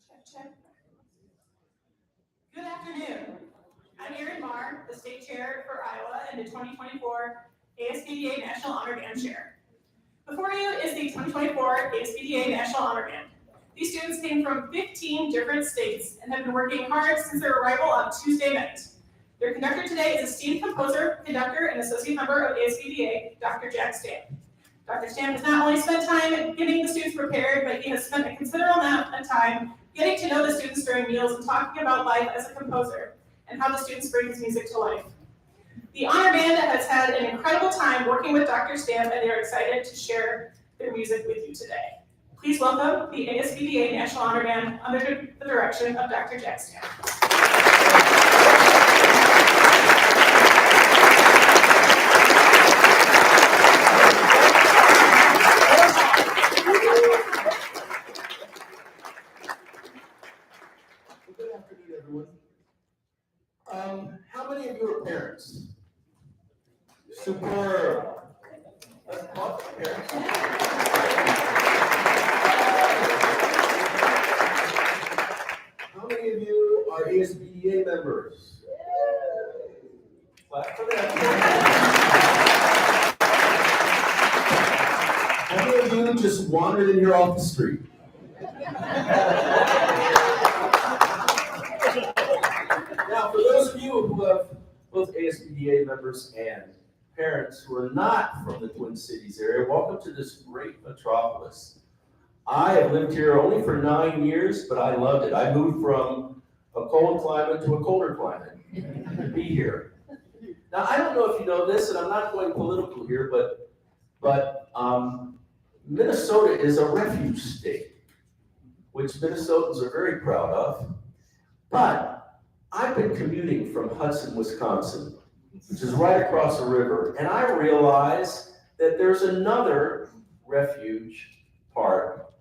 Check. Good afternoon. I'm Erin Marr, the state chair for Iowa and the 2024 ASBDA National Honor Band chair. Before you is the 2024 ASBDA National Honor Band. These students came from 15 different states and have been working hard since their arrival on Tuesday night. Their conductor today is esteemed composer, conductor, and associate member of ASBDA, Dr. Jack Stamp. Dr. Stamp has not only spent time getting the students prepared, but he has spent a considerable amount of time getting to know the students during meals and talking about life as a composer and how the students bring his music to life. The Honor Band has had an incredible time working with Dr. Stamp, and they're excited to share their music with you today. Please welcome the ASBDA National Honor Band under the direction of Dr. Jack Stamp. Good afternoon, everyone. How many of you are parents? Superb. Let's talk to parents. How many of you are ASBDA members? Clap for them. How many of you just wandered in here off the street? Now, for those of you who have both ASBDA members and parents who are not from the Twin Cities area, welcome to this great metropolis. I have lived here only for 9 years, but I loved it. I moved from a cold climate to a colder climate to be here. Now, I don't know if you know this, and I'm not going political here, but Minnesota is a refuge state, which Minnesotans are very proud of. But I've been commuting from Hudson, Wisconsin, which is right across the river, and I realize that there's another refuge part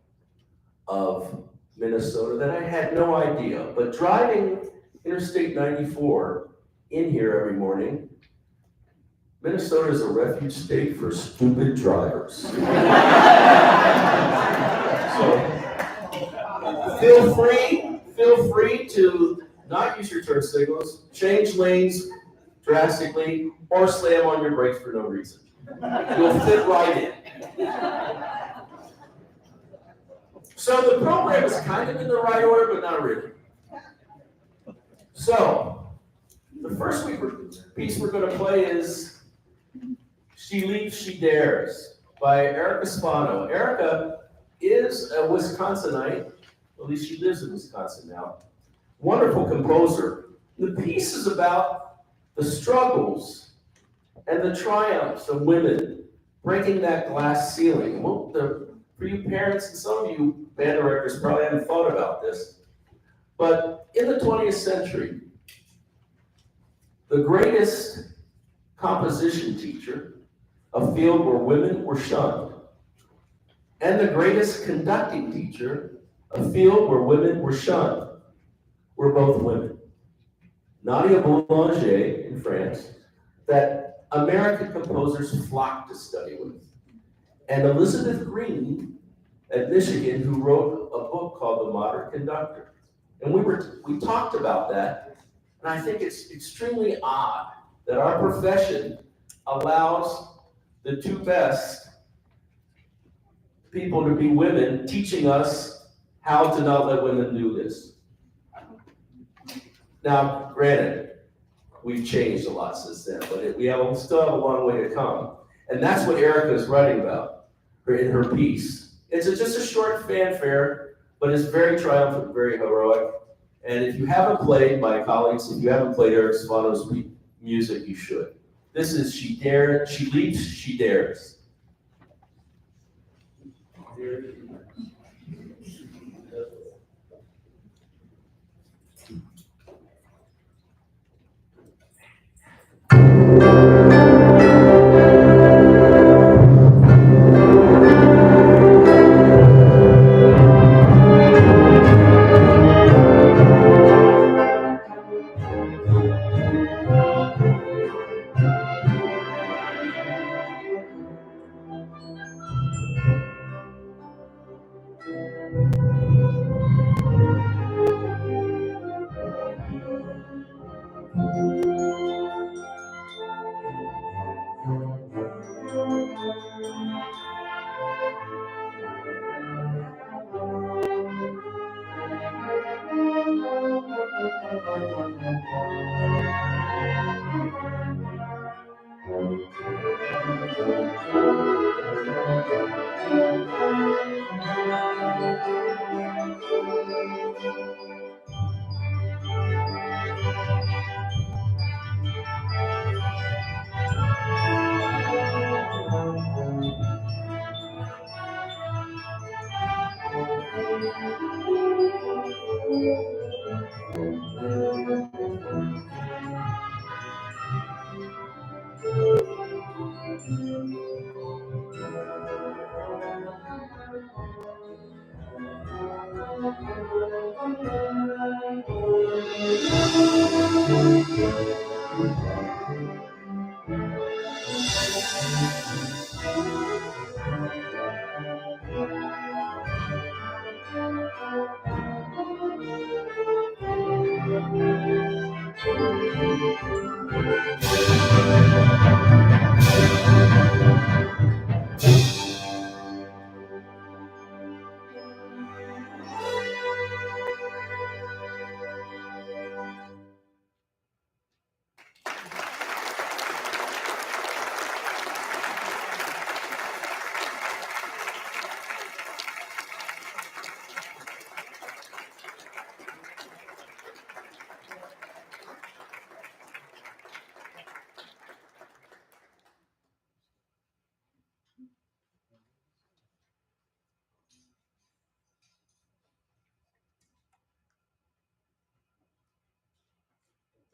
of Minnesota that I had no idea. But driving Interstate 94 in here every morning, Minnesota is a refuge state for stupid drivers. So feel free to not use your turn signals, change lanes drastically, or slam on your brakes for no reason. You'll fit right in. So the program is kind of in the right order, but not really. So the first piece we're going to play is She Leaves, She Dares by Erica Spano. Erica is a Wisconsinite, at least she lives in Wisconsin now. Wonderful composer. The piece is about the struggles and the triumphs of women breaking that glass ceiling. Well, for you parents and some of you band directors probably haven't thought about this, but in the 20th century, the greatest composition teacher, a field where women were shunned, and the greatest conducting teacher, a field where women were shunned, were both women. Nadia Boulanger in France, that American composers flocked to study with. And Elizabeth Green at Michigan, who wrote a book called The Modern Conductor. And we talked about that, and I think it's extremely odd that our profession allows the two best people to be women teaching us how to not let women do this. Now, granted, we've changed a lot since then, but we still have a long way to come. And that's what Erica is writing about in her piece. It's just a short fanfare, but it's very triumphant, very heroic. And if you haven't played, my colleagues, if you haven't played Erica Spano's music, you should. This is She Leaves, She Dares.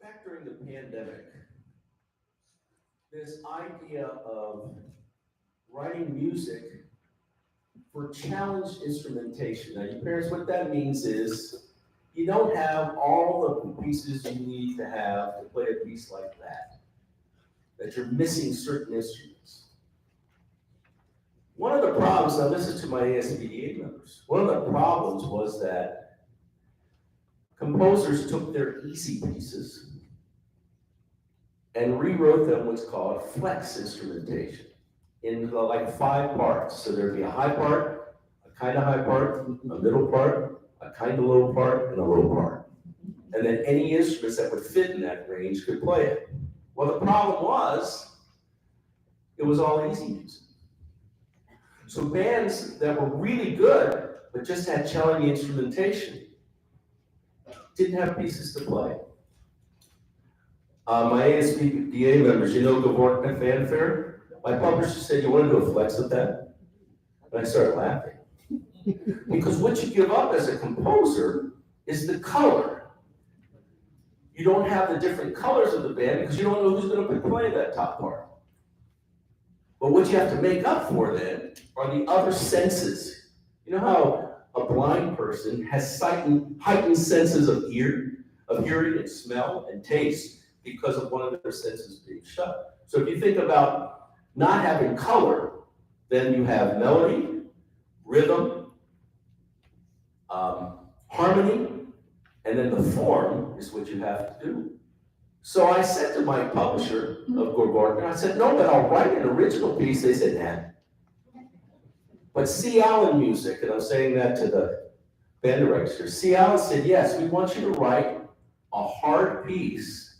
Back during the pandemic, this idea of writing music for challenged instrumentation. Now, you parents, what that means is you don't have all the pieces you need to have to play a piece like that you're missing certain instruments. One of the problems, now this is to my ASBDA members, one of the problems was that composers took their easy pieces and rewrote them what's called flex instrumentation into like 5 parts. So there'd be a high part, a kind of high part, a middle part, a kind of low part, and a low part. And then any instruments that would fit in that range could play it. Well, the problem was, it was all easy music. So bands that were really good, but just had challenging instrumentation, didn't have pieces to play. My ASBDA members, you know Gavorkna Fanfare? My publisher said, you want to do a flex with that? And I started laughing. Because what you give up as a composer is the color. You don't have the different colors of the band because you don't know who's going to play that top part. But what you have to make up for then are the other senses. You know how a blind person has heightened senses of hearing and smell and taste because of one of their senses being shut. So if you think about not having color, then you have melody, rhythm, harmony, and then the form is what you have to do. So I said to my publisher of Gavorkna, I said, no, but I'll write an original piece. They said, nah. But C. Allen Music, and I'm saying that to the band director, C. Allen said, yes, we want you to write a hard piece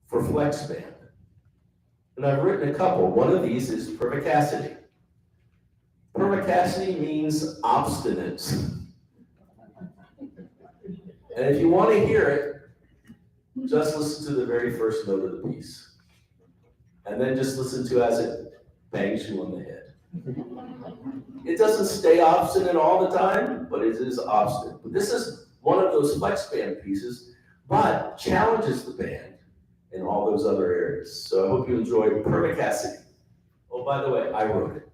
for flex band. And I've written a couple. One of these is Perspicacity. Perspicacity means obstinate. And if you want to hear it, just listen to the very first note of the piece. And then just listen to as it bangs you on the head. It doesn't stay obstinate all the time, but it is obstinate. But this is one of those flex band pieces, but challenges the band in all those other areas. So I hope you enjoyed Perspicacity. Oh, by the way, I wrote it.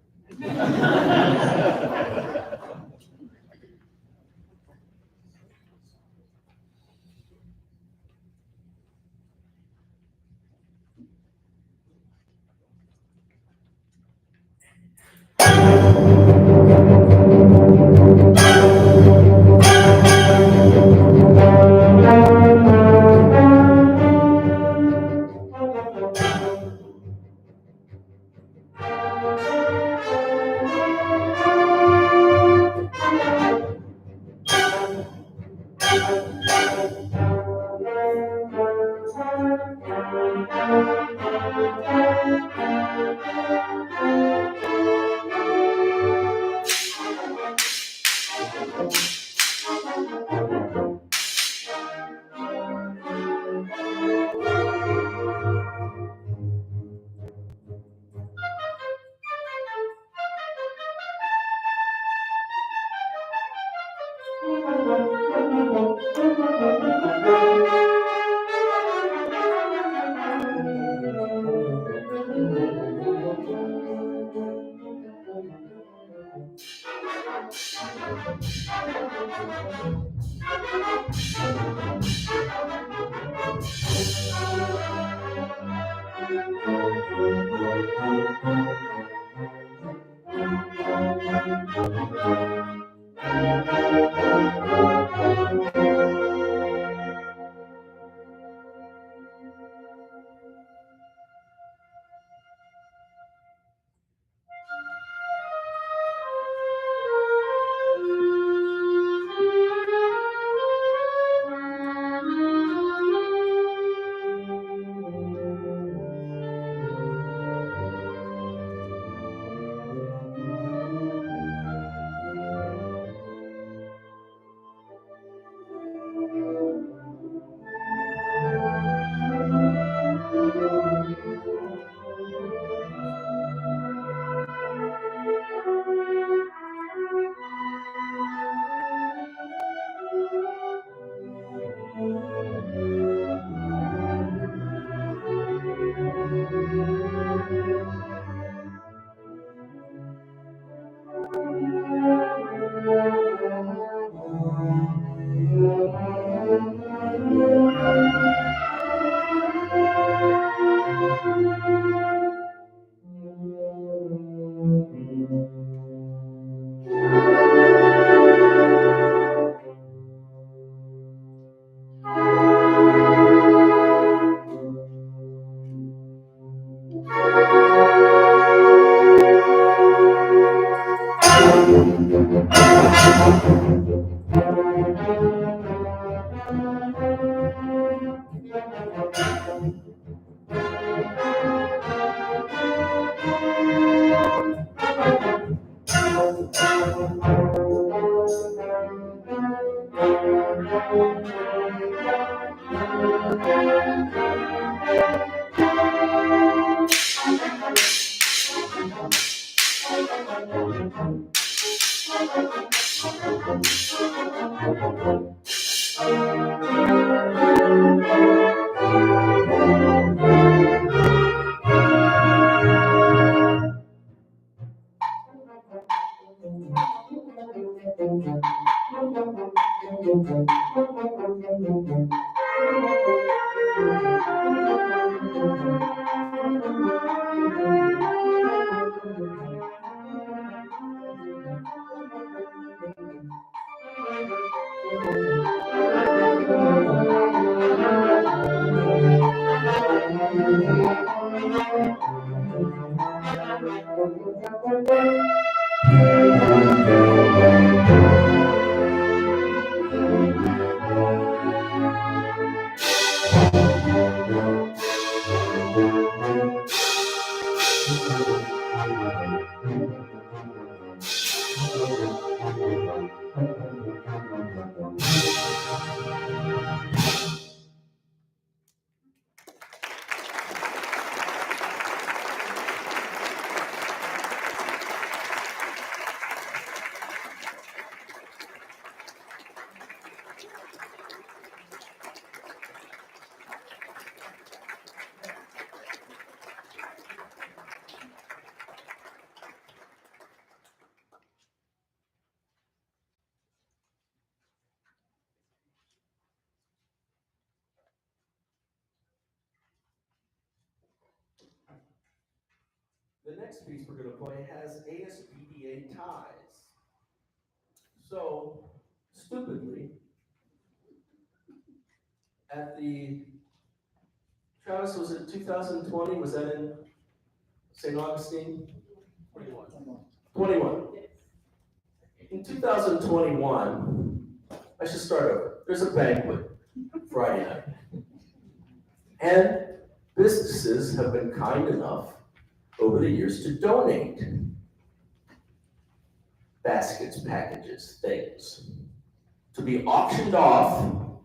The next piece we're going to play has ASBDA ties. So, stupidly, at the, Travis, was it 2020? Was that in St. Augustine? 21. 21. In 2021, I should start over. There's a banquet Friday night. And businesses have been kind enough over the years to donate baskets, packages, things, to be auctioned off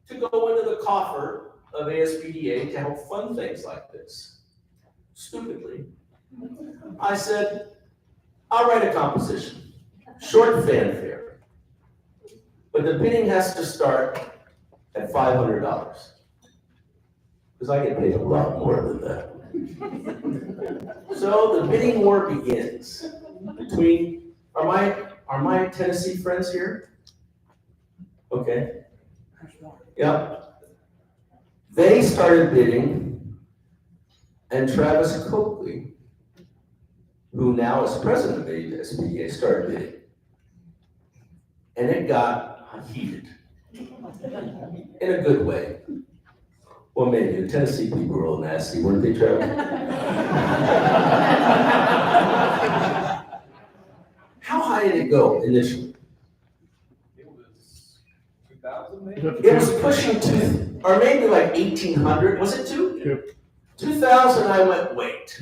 to go into the coffer of ASBDA to help fund things like this. Stupidly, I said, I'll write a composition, short fanfare, but the bidding has to start at $500, because I get paid a lot more than that. So the bidding war begins between, are my Tennessee friends here? Okay. Yeah. They started bidding, and Travis Coakley, who now is president of ASBDA, started bidding. And it got heated. In a good way. Well, maybe the Tennessee people were a little nasty, weren't they, Travis? How high did it go initially? It was 2,000 maybe? It was pushing two, or maybe like 1,800. Was it two? 2,000. I went, wait.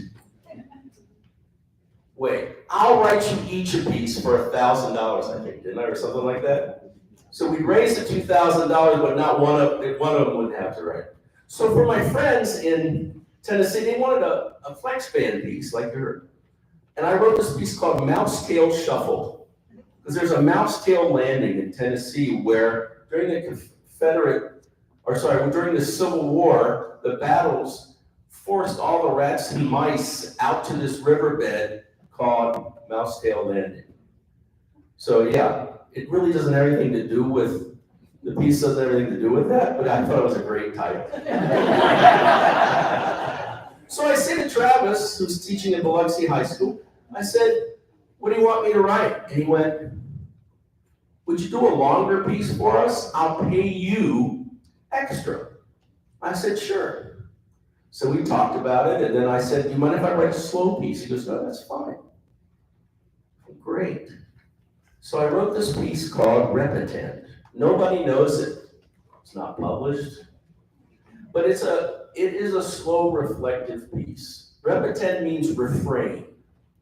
I'll write you each a piece for $1,000, I think, didn't I, or something like that? So we raised the $2,000, but not one of them would have to write. So for my friends in Tennessee, they wanted a flex band piece like you heard. And I wrote this piece called Mouse Tail Shuffle. Because there's a mouse tail landing in Tennessee where during the during the Civil War, the battles forced all the rats and mice out to this riverbed called Mouse Tail Landing. So yeah, it really doesn't have anything to do with, the piece doesn't have anything to do with that, but I thought it was a great title. So I said to Travis, who's teaching in Biloxi High School, I said, what do you want me to write? And he went, would you do a longer piece for us? I'll pay you extra. I said, sure. So we talked about it, and then I said, do you mind if I write a slow piece? He goes, no, that's fine. Great. So I wrote this piece called Repetend. Nobody knows it. It's not published. But it is a slow, reflective piece. Repetend means refrain.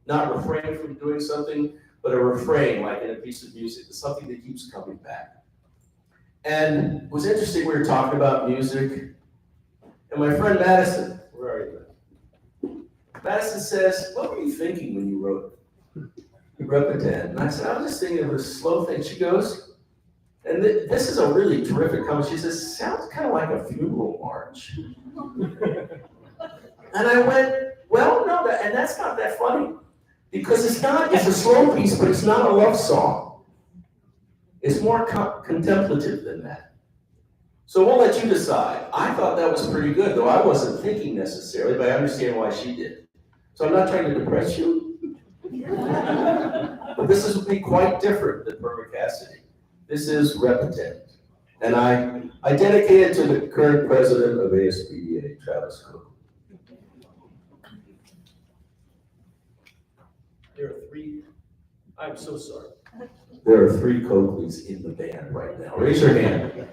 Not refrain from doing something, but a refrain, like in a piece of music. It's something that keeps coming back. And it was interesting, we were talking about music, and my friend Madison, where are you? Madison says, what were you thinking when you wrote it? Repetend. And I said, I was just thinking of this slow thing. She goes, and this is a really terrific comment. She says, sounds kind of like a funeral march. And I went, well, no, and that's not that funny. Because it's a slow piece, but it's not a love song. It's more contemplative than that. So we'll let you decide. I thought that was pretty good, though I wasn't thinking necessarily, but I understand why she did. So I'm not trying to depress you. But this would be quite different than Perspicacity. This is Repetend. And I dedicate it to the current president of ASBDA, Travis Cook. There are three, I'm so sorry. There are 3 Coakleys in the band right now. Raise your hand.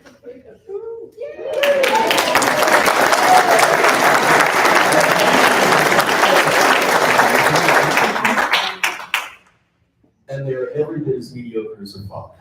And they're every bit as mediocre as her father.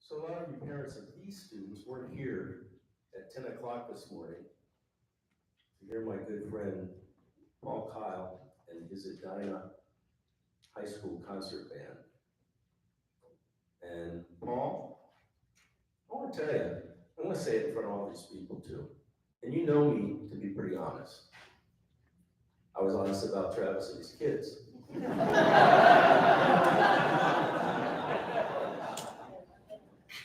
So a lot of you parents of these students weren't here at 10 o'clock this morning to hear my good friend Paul Kyle and his Edina High School concert band. And Paul, I want to tell you, I'm going to say it in front of all these people too. And you know me to be pretty honest. I was honest about Travis and his kids.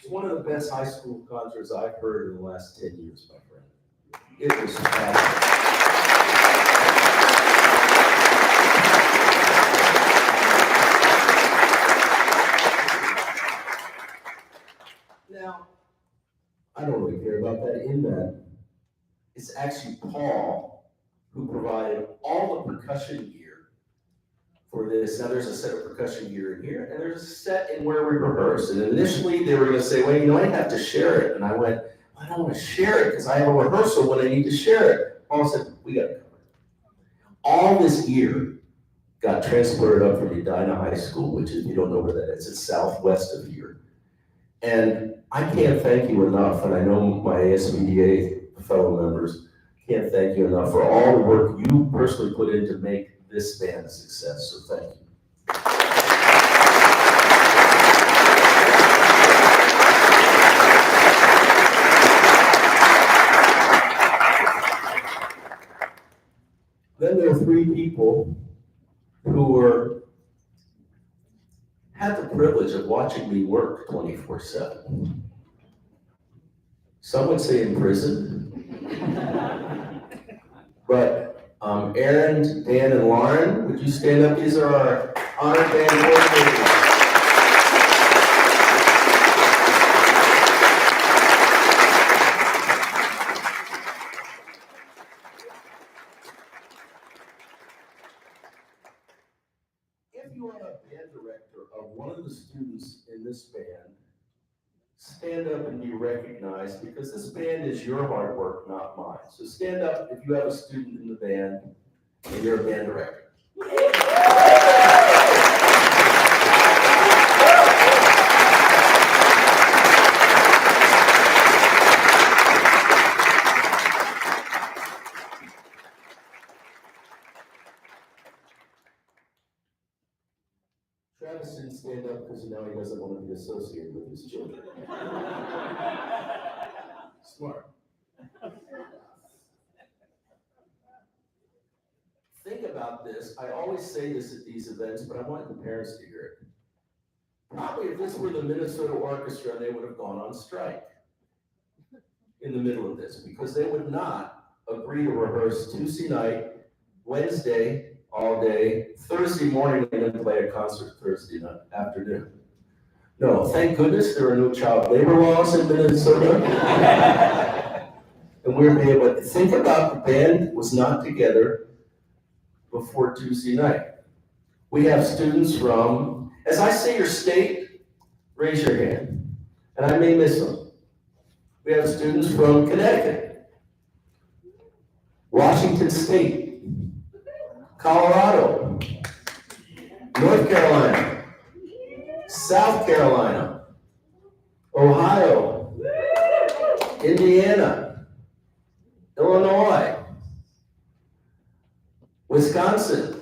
It's one of the best high school concerts I've heard in the last 10 years, my friend. It was fabulous. Now, I don't really care about that in that. It's actually Paul who provided all the percussion gear for this. Now there's a set of percussion gear in here, and there's a set in where we rehearse. And initially they were gonna say, well, you know, I have to share it. And I went, I don't wanna share it because I have a rehearsal when I need to share it. Paul said, we got it covered. All this gear got transported up from Edina High School, which is, you don't know where that is, it's southwest of here. And I can't thank you enough, and I know my ASBDA fellow members can't thank you enough for all the work you personally put in to make this band a success, so thank you. Then there are three people who had the privilege of watching me work 24/7. Some would say in prison, but Aaron, Dan, and Lauren, would you stand up? These are our honored band coordinators. If you are a band director of one of the students in this band, stand up and be recognized, because this band is your hard work, not mine. So stand up if you have a student in the band and you're a band director. Travis didn't stand up because now he doesn't want to be associated with his children. Smart. Think about this. I always say this at these events, but I want the parents to hear it. Probably if this were the Minnesota Orchestra, they would have gone on strike in the middle of this, because they would not agree to rehearse Tuesday night, Wednesday, all day, Thursday morning, and then play a concert Thursday night afternoon. No, thank goodness there are no child labor laws in Minnesota. And we were able to think about the band was not together before Tuesday night. We have students from, as I say your state, raise your hand, and I may miss them. We have students from Connecticut, Washington State, Colorado, North Carolina, South Carolina, Ohio, Indiana, Illinois, Wisconsin.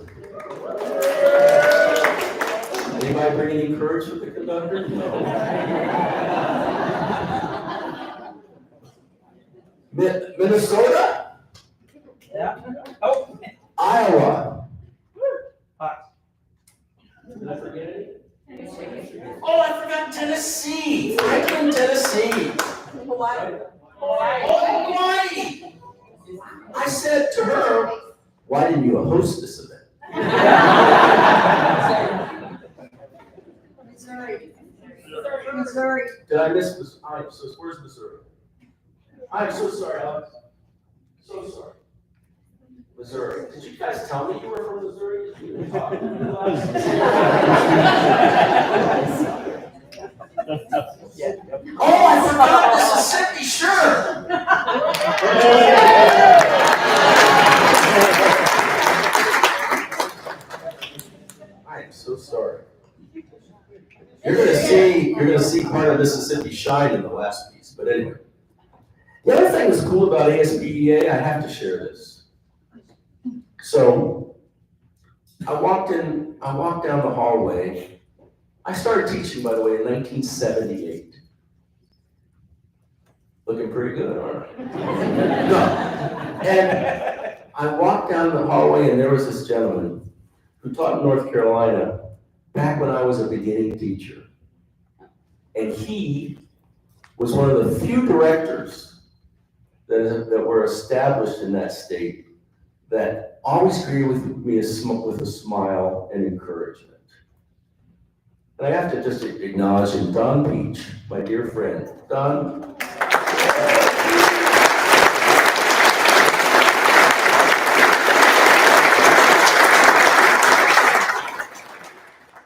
Anybody bring any courage with the conductor? No. Minnesota? Yeah. Oh. Iowa. Hi. Did I forget any? Oh, I forgot Tennessee. I'm from Tennessee. Hawaii. Oh, Hawaii. I said to her, why didn't you host this event? Missouri. Did I miss this? All right, so where's Missouri? I'm so sorry, Alex. So sorry. Missouri. Did you guys tell me you were from Missouri? Did you talk to me last Oh, I forgot Mississippi, sure. I am so sorry. You're gonna see part of Mississippi shine in the last piece, but anyway. The other thing that's cool about ASBDA, I have to share this. So, I walked down the hallway. I started teaching, by the way, in 1978. Looking pretty good, aren't I? No. And I walked down the hallway and there was this gentleman who taught in North Carolina back when I was a beginning teacher. And he was one of the few directors that were established in that state that always greeted with me with a smile and encouragement. And I have to just acknowledge him, Don Peach, my dear friend. Don.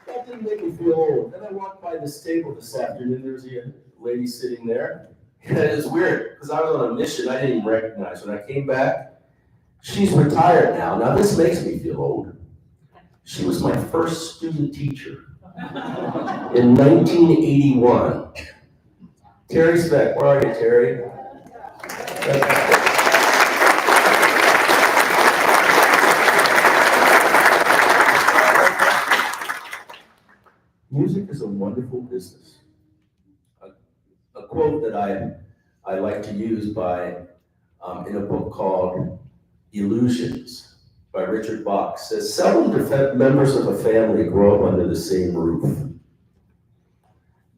That didn't make me feel old. Then I walked by this table this afternoon, there was a lady sitting there. And it was weird, because I was on a mission I didn't even recognize. When I came back, she's retired now. Now this makes me feel old. She was my first student teacher in 1981. Terry Speck, where are you, Terry? Music is a wonderful business. A quote that I like to use in a book called Illusions by Richard Bach says, seldom do members of a family grow up under the same roof.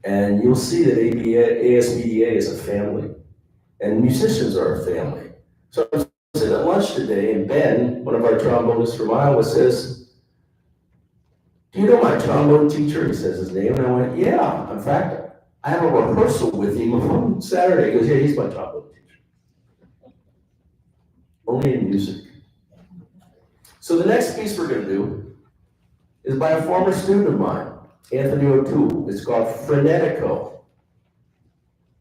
And you'll see that ASBDA is a family, and musicians are a family. So I was sitting at lunch today, and Ben, one of our trombonists from Iowa, says, do you know my trombone teacher? He says his name, and I went, yeah. In fact, I have a rehearsal with him on Saturday. He goes, yeah, he's my trombone teacher. Only in music. So the next piece we're gonna do is by a former student of mine, Anthony O'Toole. It's called Frenetico.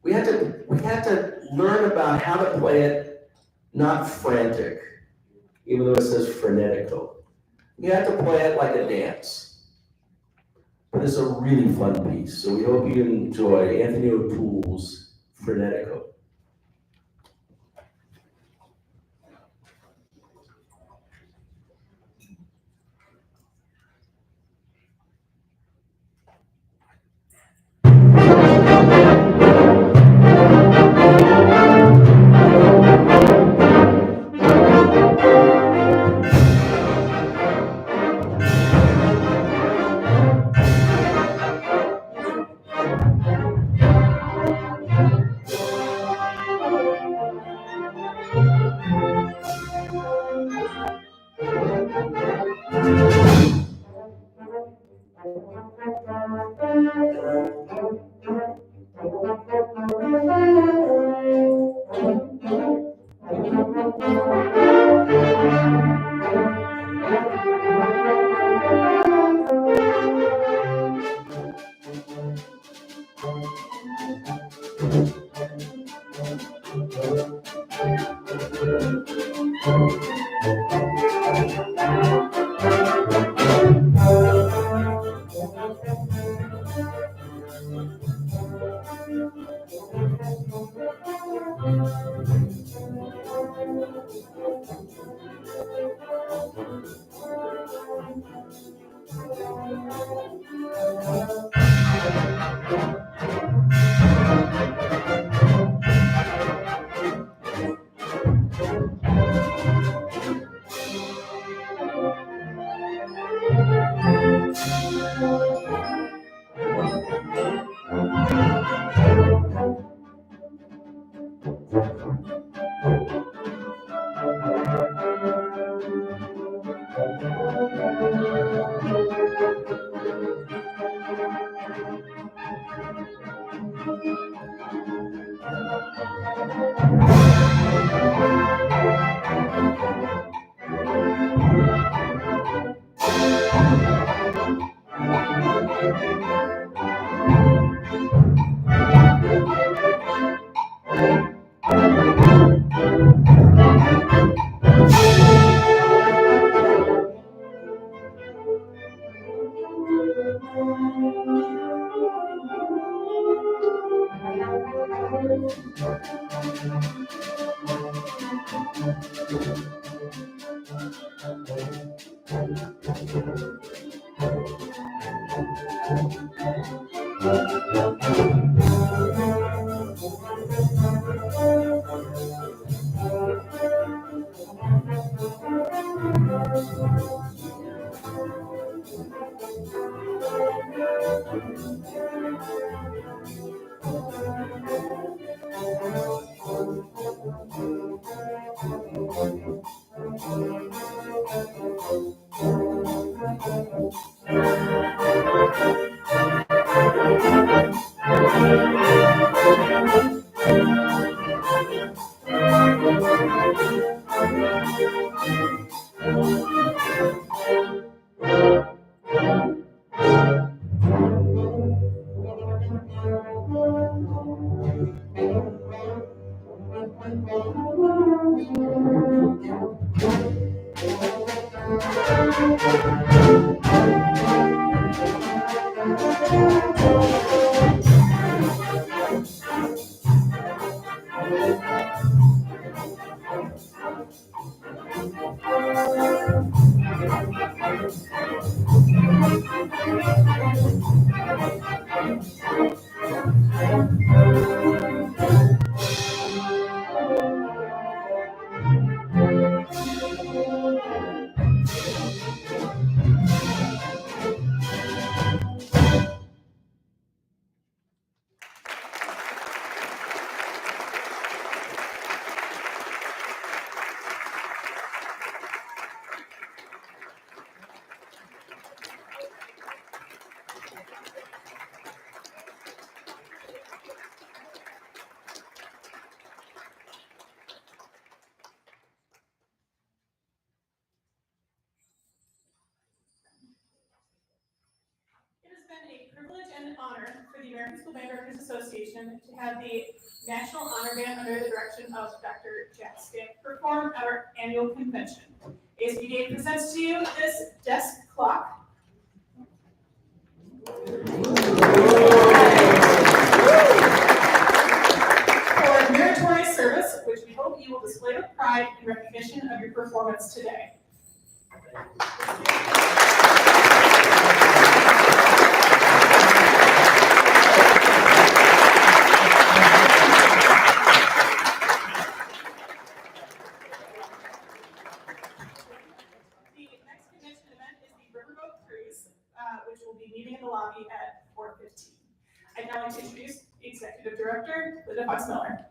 We had to learn about how to play it, not frantic, even though it says Frenetico. We had to play it like a dance. But it's a really fun piece, so we hope you enjoy Anthony O'Toole's Frenetico. It has been a privilege and an honor for the American School Band Directors Association to have the National Honor Band under the direction of Dr. Jack Stick perform at our annual convention. ASBDA presents to you this desk clock. For meritorious service, which we hope you will display with pride in recognition of your performance today. Which will be meeting in the lobby at 4:15. I'd now like to introduce the Executive Director, Linda Fox-Miller.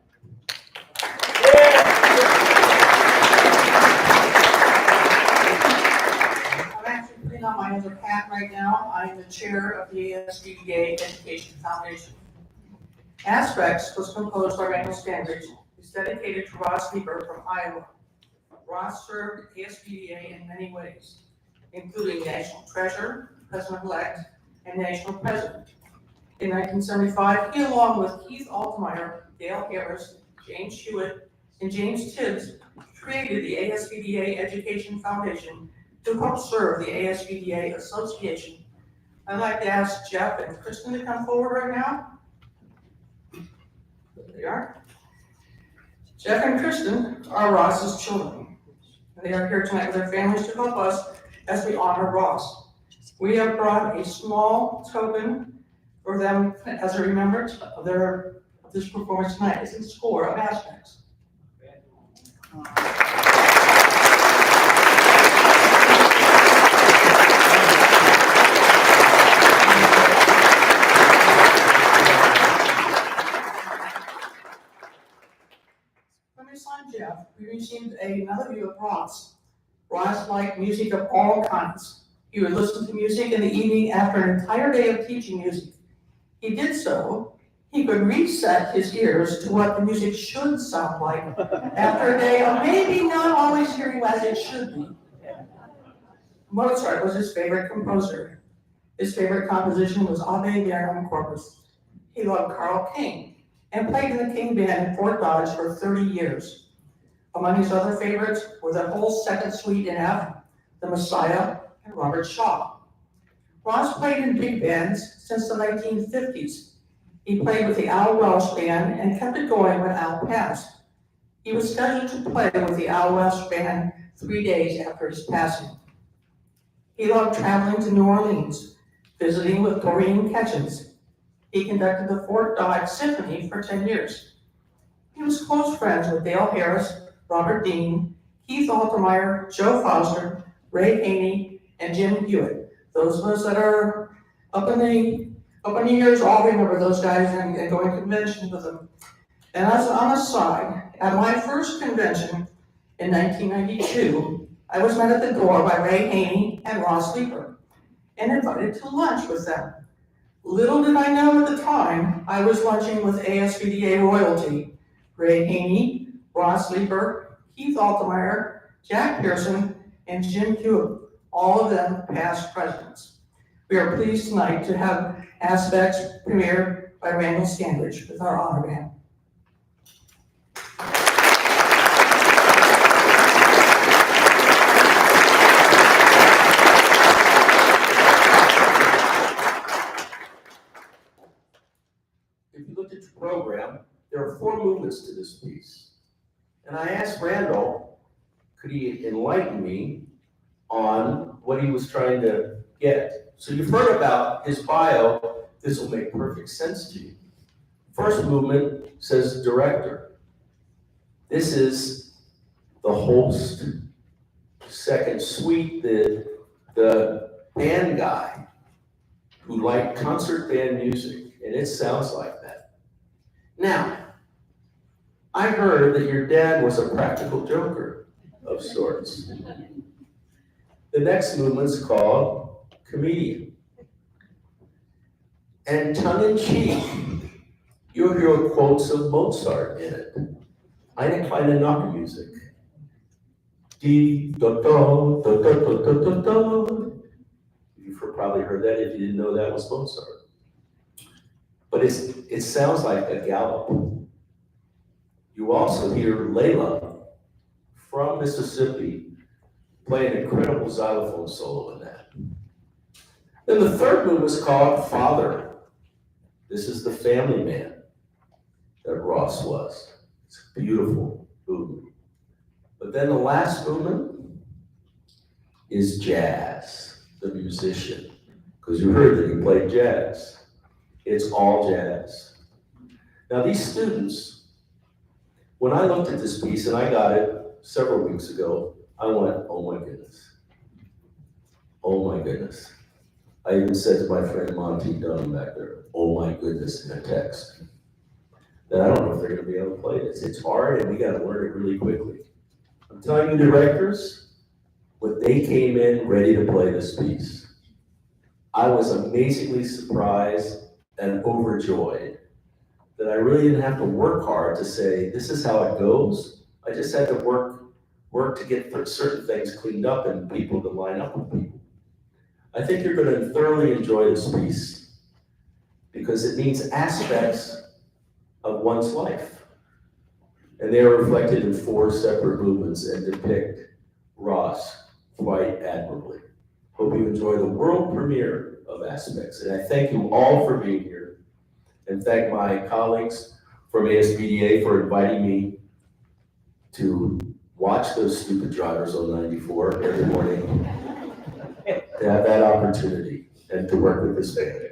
I'm actually putting on my other hat right now. I'm the chair of the ASBDA Education Foundation. Aspects was composed by Randall Standridge, who's dedicated to Ross Lieber from Iowa. Ross served ASBDA in many ways, including National Treasurer, President-elect, and National President. In 1975, he, along with Keith Altmeyer, Dale Harris, James Hewitt, and James Tibbs, created the ASBDA Education Foundation to help serve the ASBDA Association. I'd like to ask Jeff and Kristen to come forward right now. There they are. Jeff and Kristen are Ross's children. They are here tonight with their families to help us as we honor Ross. We have brought a small token for them as a remembrance of this performance tonight. It's a score of aspects. From his son Jeff, we received another view of Ross. Ross liked music of all kinds. He would listen to music in the evening after an entire day of teaching music. He did so, he could reset his ears to what the music should sound like after a day of maybe not always hearing as it should be. Mozart was his favorite composer. His favorite composition was Ave Verum Corpus. He loved Carl King and played in the King Band in Fort Dodge for 30 years. Among his other favorites were the whole second suite in F, the Messiah, and Robert Shaw. Ross played in big bands since the 1950s. He played with the Al Welsh Band and kept it going when Al passed. He was scheduled to play with the Al Welsh Band 3 days after his passing. He loved traveling to New Orleans, visiting with Doreen Ketchens. He conducted the Fort Dodge Symphony for 10 years. He was close friends with Dale Harris, Robert Dean, Keith Altemeyer, Joe Foster, Ray Haney, and Jim Hewitt. Those of us that are up in the years all remember those guys and going to conventions with them. And as on a side, at my first convention in 1992, I was met at the door by Ray Haney and Ross Leeper and invited to lunch with them. Little did I know at the time, I was lunching with ASBDA royalty. Ray Haney, Ross Leeper, Keith Altemeyer, Jack Pearson, and Jim Hewitt, all of them past presidents. We are pleased tonight to have Aspects premiered by Randall Standridge with our honor band. If you looked at your program, there are 4 movements to this piece. And I asked Randall, could he enlighten me on what he was trying to get? So you've heard about his bio. This will make perfect sense to you. First movement says director. This is the host. Second suite, the band guy who liked concert band music, and it sounds like that. Now, I heard that your dad was a practical joker of sorts. The next movement's called comedian. And tongue-in-cheek, you'll hear quotes of Mozart in it. Eine kleine Nachtmusik. Di, do, do, do, do, do, do, do, do. You've probably heard that if you didn't know that was Mozart. But it sounds like a gallop. You also hear Layla from Mississippi play an incredible xylophone solo in that. Then the third movement is called Father. This is the family man that Ross was. It's a beautiful movement. But then the last movement is jazz, the musician, because you heard that he played jazz. It's all jazz. Now these students, when I looked at this piece, and I got it several weeks ago, I went, oh my goodness. Oh my goodness. I even said to my friend Monty Dunham back there, oh my goodness, in a text. That I don't know if they're gonna be able to play this. It's hard and we gotta learn it really quickly. I'm telling you, directors, when they came in ready to play this piece, I was amazingly surprised and overjoyed that I really didn't have to work hard to say, this is how it goes. I just had to work to get certain things cleaned up and people to line up with people. I think you're gonna thoroughly enjoy this piece because it means aspects of one's life. And they are reflected in 4 separate movements and depict Ross quite admirably. Hope you enjoy the world premiere of Aspects. And I thank you all for being here and thank my colleagues from ASBDA for inviting me to watch those stupid drivers on 94 every morning, to have that opportunity and to work with this band.